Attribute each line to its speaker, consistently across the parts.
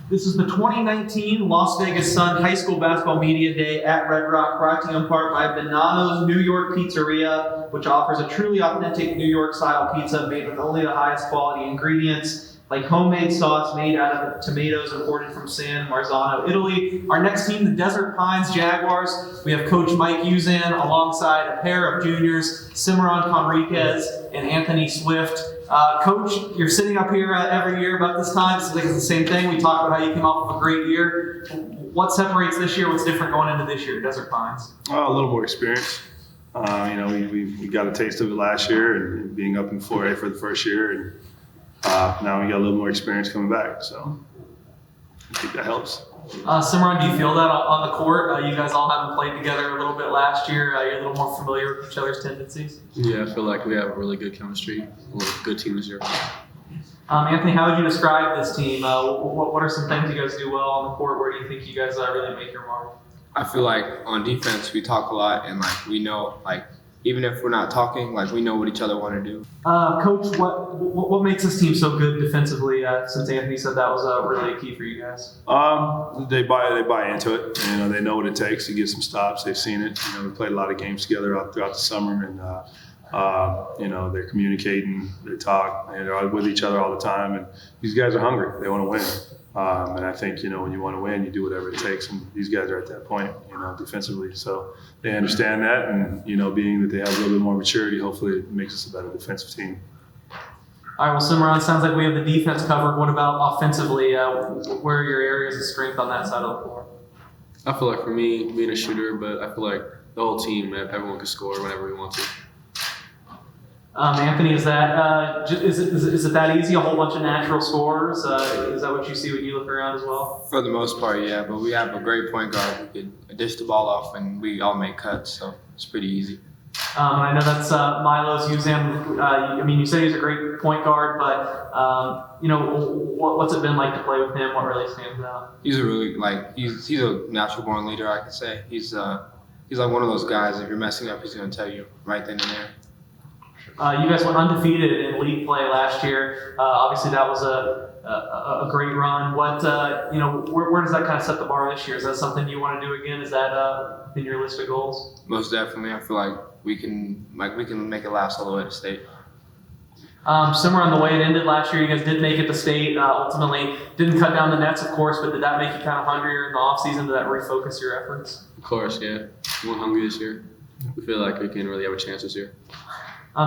Speaker 1: This is the 2019 Las Vegas Sun High School Basketball Media Day at Red Rock, brought to you in part by Bonanno's New York Pizzeria, which offers a truly authentic New York-style pizza made with only the highest quality ingredients, like homemade sauce made out of tomatoes imported from San Marzano, Italy. Our next team, the Desert Pines Jaguars. We have Coach Mike Uzan alongside a pair of juniors, Cimarron Conriquez and Anthony Swift. Coach, you're sitting up here every year about this time. It's the same thing. We talked about how you came off of a great year. What separates this year? What's different going into this year, Desert Pines?
Speaker 2: A little more experience. We got a taste of it last year and being up in 4A for the first year. And now we got a little more experience coming back. So I think that helps.
Speaker 1: Cimarron, do you feel that on the court? You guys all haven't played together a little bit last year. You're a little more familiar with each other's tendencies?
Speaker 3: Yeah, I feel like we have a really good chemistry. We're a good team this year.
Speaker 1: Anthony, how would you describe this team? What are some things you guys do well on the court? Where do you think you guys really make your mark?
Speaker 4: I feel like on defense we talk a lot, and we know even if we're not talking, we know what each other want to do.
Speaker 1: Coach, what makes this team so good defensively? Since Anthony said that was really key for you guys.
Speaker 2: They buy into it. They know what it takes to get some stops. They've seen it. We played a lot of games together throughout the summer, and they're communicating, they talk, they're with each other all the time. And these guys are hungry. They want to win. And I think, when you want to win, you do whatever it takes. And these guys are at that point, defensively. So they understand that. And, being that they have a little bit more maturity, hopefully it makes us a better defensive team.
Speaker 1: All right, well, Cimarron, sounds like we have the defense covered. What about offensively? Where are your areas of strength on that side of the floor?
Speaker 3: I feel like for me, being a shooter, but I feel like the whole team, everyone can score whenever we want to.
Speaker 1: Anthony, is it that easy? A whole bunch of natural scorers? Is that what you see when you look around as well?
Speaker 4: For the most part, yeah. But we have a great point guard who could dish the ball off, and we all make cuts, so it's pretty easy.
Speaker 1: I know that's Milo's Uzan. You said he's a great point guard, but what's it been like to play with him? What really stands out?
Speaker 4: He's a really he's a natural born leader, I could say. He's like one of those guys. If you're messing up, he's going to tell you right then and there.
Speaker 1: You guys went undefeated in league play last year. Obviously, that was a great run. Where does that kind of set the bar this year? Is that something you want to do again? Is that in your list of goals?
Speaker 4: Most definitely. I feel like we can make it last all the way to state.
Speaker 1: Similar on the way it ended last year, you guys did make it to state. Ultimately, didn't cut down the nets, of course, but did that make you kind of hungrier in the offseason? Did that refocus your efforts?
Speaker 3: Of course, yeah. We're hungry this year. We feel like we can really have a chance this year.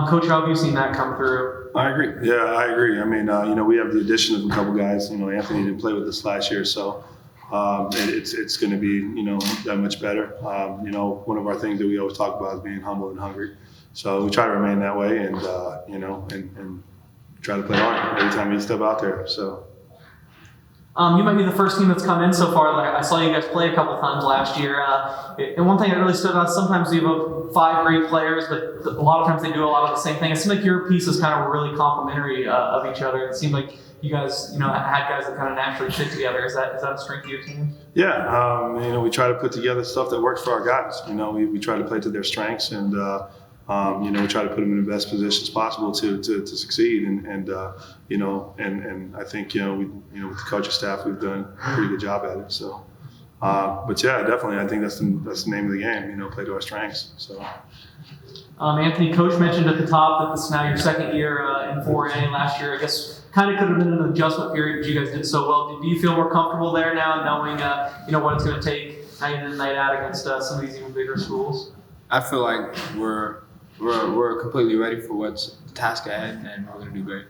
Speaker 1: Coach, how have you seen that come through?
Speaker 2: I agree. Yeah, I agree. We have the addition of a couple guys. Anthony didn't play with us last year, so it's going to be, that much better. One of our things that we always talk about is being humble and hungry. So we try to remain that way, and and try to play hard every time you step out there. So.
Speaker 1: You might be the first team that's come in so far. I saw you guys play a couple times last year. And one thing that really stood out, sometimes you have 5 great players, but a lot of times they do a lot of the same thing. It seemed like your pieces kind of really complementary of each other. It seemed like you guys, had guys that kind of naturally fit together. Is that a strength of your team?
Speaker 2: Yeah. We try to put together stuff that works for our guys. We try to play to their strengths, and we try to put them in the best positions possible to succeed. And I think with the coaching staff, we've done a pretty good job at it. So, but yeah, definitely, I think that's the name of the game. Play to our strengths. So.
Speaker 1: Anthony, Coach mentioned at the top that this is now your second year in 4A. Last year, I guess, kind of could have been an adjustment period, but you guys did so well. Do you feel more comfortable there now, knowing what it's going to take night in and night out against some of these even bigger schools?
Speaker 4: I feel like we're completely ready for what's the task ahead, and we're going to do great.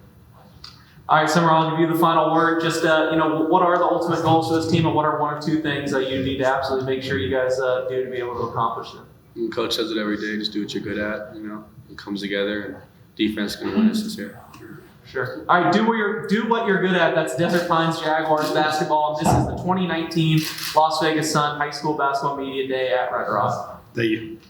Speaker 1: All right, Summer, I'll give you the final word. Just, what are the ultimate goals for this team, and what are 1 or 2 things that you need to absolutely make sure you guys do to be able to accomplish them?
Speaker 3: And Coach says it every day, just do what you're good at. It comes together, and defense is going to win us this year.
Speaker 1: Sure. All right, do what you're good at. That's Desert Pines Jaguars basketball. This is the 2019 Las Vegas Sun High School Basketball Media Day at Red Rock.
Speaker 2: Thank you.